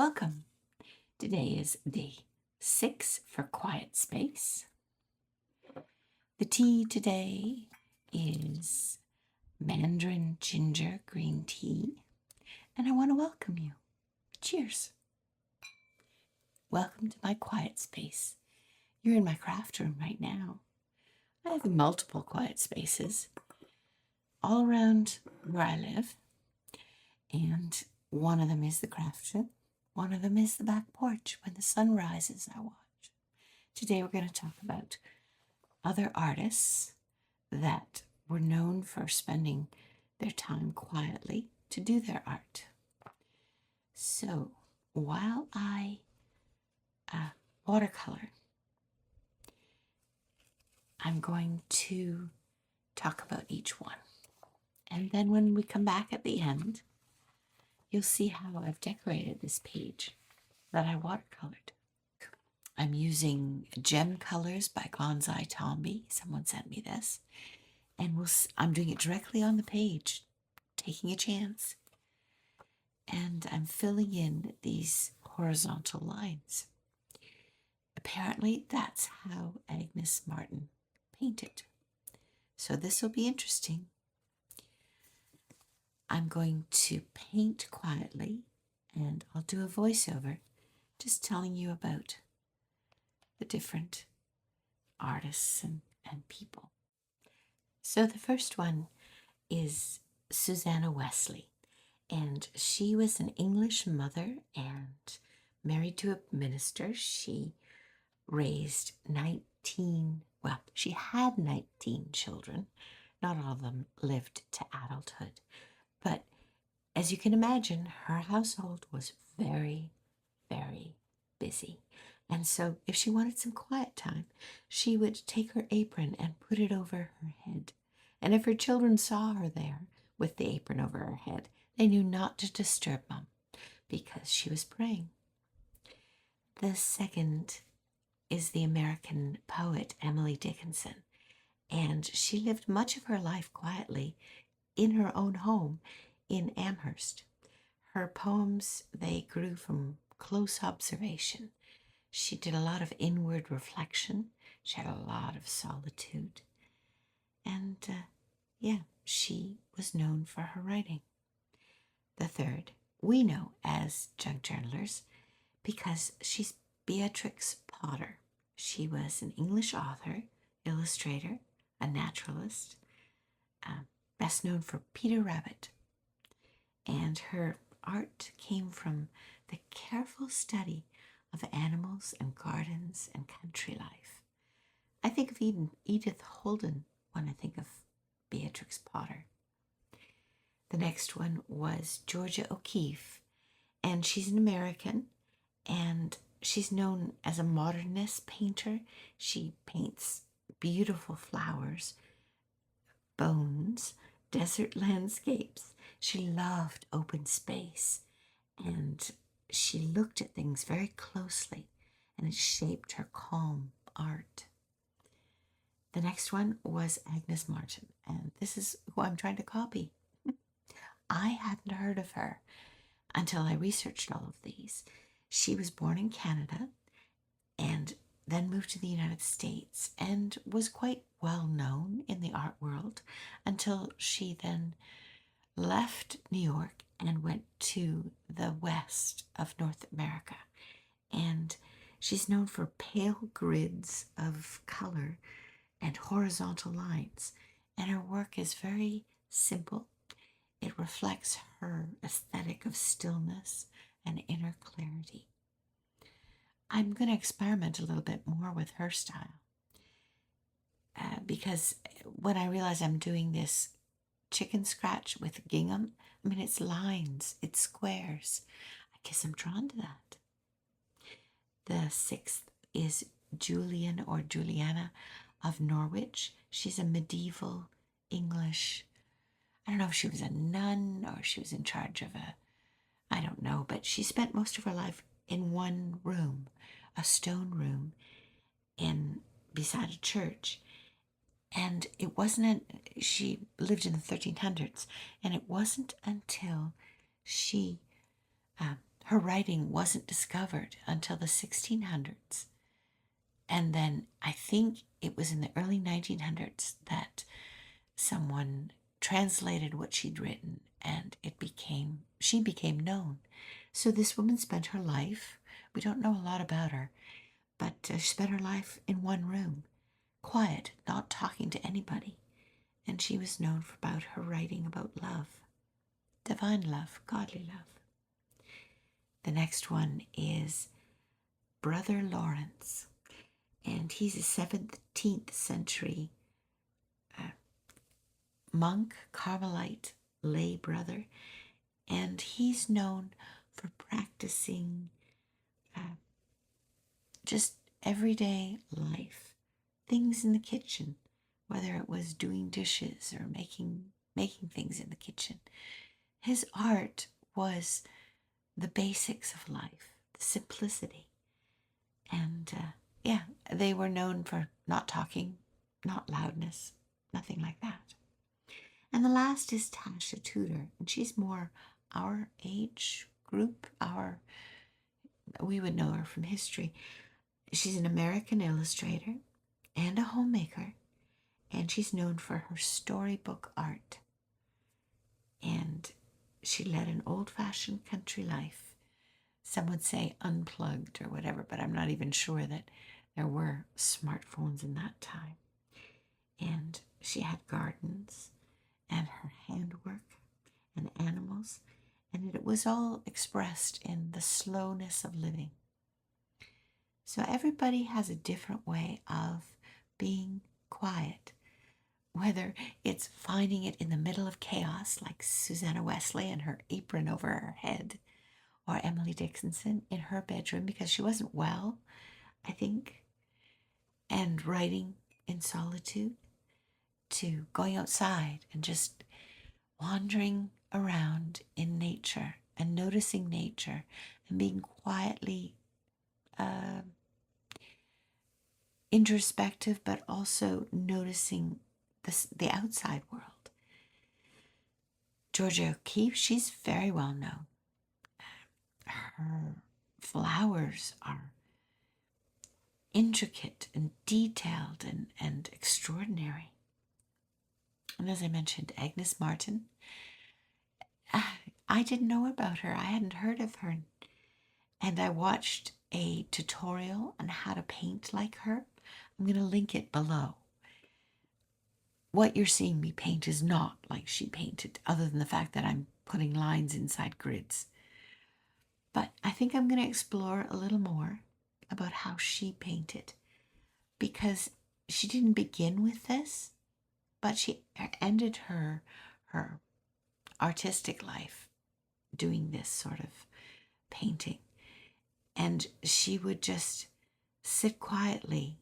Welcome. Today is day 6 for Quiet Space. The tea today is Mandarin Ginger Green Tea, and I want to welcome you. Cheers. Welcome to my quiet space. You're in my craft room right now. I have multiple quiet spaces all around where I live, and one of them is the craft room. One of them is the back porch. When the sun rises, I watch. Today we're going to talk about other artists that were known for spending their time quietly to do their art. So while I watercolor, I'm going to talk about each one. And then when we come back at the end, you'll see how I've decorated this page that I watercolored. I'm using Gem Colors by Gansai Tambi. Someone sent me this. And I'm doing it directly on the page, taking a chance. And I'm filling in these horizontal lines. Apparently, that's how Agnes Martin painted. So this will be interesting. I'm going to paint quietly, and I'll do a voiceover just telling you about the different artists and people. So the first one is Susanna Wesley, and she was an English mother and married to a minister. She raised she had 19 children. Not all of them lived to adulthood, but as you can imagine, her household was very, very busy. And so if she wanted some quiet time, she would take her apron and put it over her head. And if her children saw her there with the apron over her head, they knew not to disturb Mom because she was praying. The second is the American poet Emily Dickinson. And she lived much of her life quietly in her own home in Amherst. Her poems, they grew from close observation. She did a lot of inward reflection. She had a lot of solitude. And she was known for her writing. The third, we know as junk journalers because she's Beatrix Potter. She was an English author, illustrator, a naturalist, best known for Peter Rabbit. And her art came from the careful study of animals and gardens and country life. I think of Edith Holden when I think of Beatrix Potter. The next one was Georgia O'Keeffe, and she's an American, and she's known as a modernist painter. She paints beautiful flowers, bones, desert landscapes. She loved open space, and she looked at things very closely, and it shaped her calm art. The next one was Agnes Martin, and this is who I'm trying to copy. I hadn't heard of her until I researched all of these. She was born in Canada and then moved to the United States and was quite well known in the art world until she then left New York and went to the west of North America. And she's known for pale grids of color and horizontal lines. And her work is very simple. It reflects her aesthetic of stillness and inner clarity. I'm going to experiment a little bit more with her style because when I realize I'm doing this chicken scratch with gingham, I mean, it's lines, it's squares. I guess I'm drawn to that. The sixth is Julian or Juliana of Norwich. She's a medieval English, I don't know if she was a nun or she was in charge of I don't know, but she spent most of her life in one room, a stone room beside a church. And it wasn't, she lived in the 1300s, and it wasn't until her writing wasn't discovered until the 1600s. And then I think it was in the early 1900s that someone translated what she'd written, and she became known. So this woman spent her life, we don't know a lot about her, but she spent her life in one room, quiet, not talking to anybody. And she was known about her writing about love, divine love, godly love. The next one is Brother Lawrence, and he's a 17th century monk, Carmelite lay brother, and he's known for practicing just everyday life, things in the kitchen, whether it was doing dishes or making things in the kitchen. His art was the basics of life, the simplicity. And they were known for not talking, not loudness, nothing like that. And the last is Tasha Tudor, and she's more our age group, we would know her from history. She's an American illustrator and a homemaker, and she's known for her storybook art. And she led an old-fashioned country life. Some would say unplugged or whatever, but I'm not even sure that there were smartphones in that time. And she had gardens and her handwork and animals, and it was all expressed in the slowness of living. So everybody has a different way of being quiet, whether it's finding it in the middle of chaos, like Susanna Wesley and her apron over her head, or Emily Dickinson in her bedroom because she wasn't well, I think, and writing in solitude, to going outside and just wandering around in nature and noticing nature and being quietly introspective, but also noticing the outside world. Georgia O'Keeffe, she's very well known. Her flowers are intricate and detailed and extraordinary. And as I mentioned, Agnes Martin, I didn't know about her. I hadn't heard of her. And I watched a tutorial on how to paint like her. I'm going to link it below. What you're seeing me paint is not like she painted, other than the fact that I'm putting lines inside grids. But I think I'm going to explore a little more about how she painted, because she didn't begin with this, but she ended her artistic life doing this sort of painting. And she would just sit quietly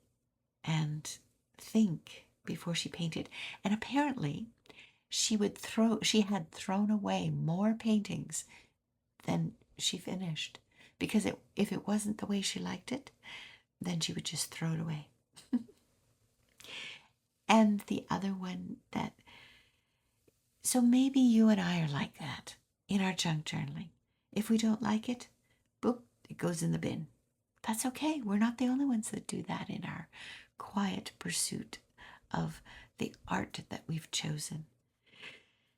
and think before she painted. And apparently she had thrown away more paintings than she finished, because if it wasn't the way she liked it, then she would just throw it away. And the other one so maybe you and I are like that in our junk journaling. If we don't like it, boop, it goes in the bin. That's okay. We're not the only ones that do that in our quiet pursuit of the art that we've chosen.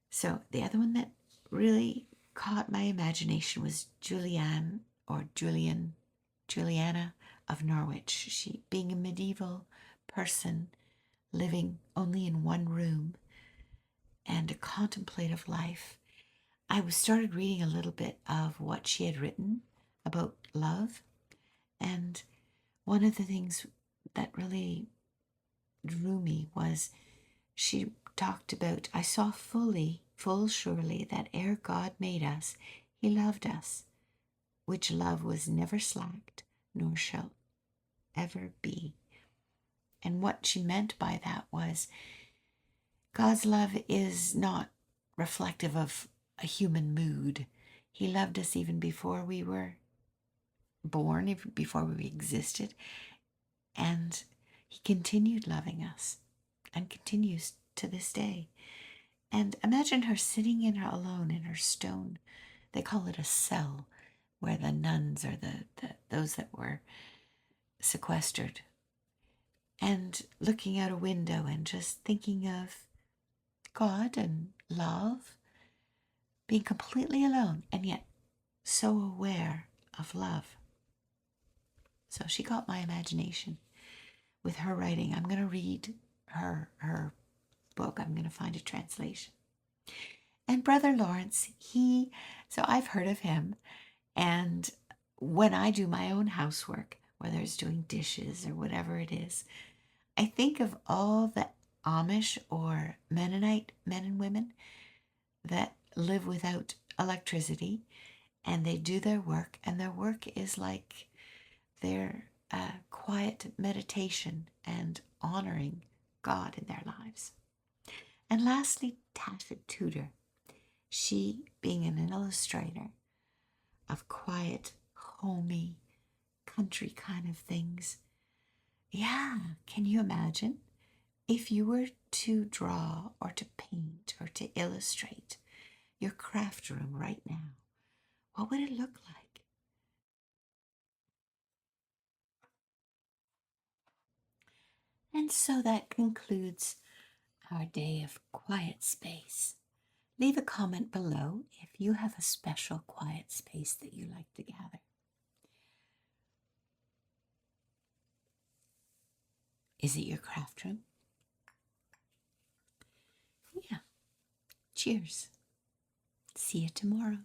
So the other one that really caught my imagination was Juliana of Norwich. She, being a medieval person living only in one room and a contemplative life, I started reading a little bit of what she had written about love. And one of the things that really drew me was she talked about, I saw full surely that ere God made us, he loved us, which love was never slacked, nor shall ever be. And what she meant by that was, God's love is not reflective of a human mood. He loved us even before we were born, even before we existed. And he continued loving us and continues to this day. And imagine her sitting alone in her stone, they call it a cell, where the nuns or those that were sequestered, and looking out a window and just thinking of God and love, being completely alone and yet so aware of love. So she got my imagination with her writing. I'm going to read her book. I'm going to find a translation. And Brother Lawrence, so I've heard of him, and when I do my own housework, whether it's doing dishes or whatever it is, I think of all the Amish or Mennonite men and women that live without electricity, and they do their work, and their work is like their quiet meditation and honoring God in their lives. And lastly, Tasha Tudor, she being an illustrator of quiet, homey, country kind of things. Yeah, can you imagine if you were to draw or to paint or to illustrate your craft room right now? What would it look like? And so that concludes our day of quiet space. Leave a comment below if you have a special quiet space that you like to gather. Is it your craft room? Yeah. Cheers. See you tomorrow.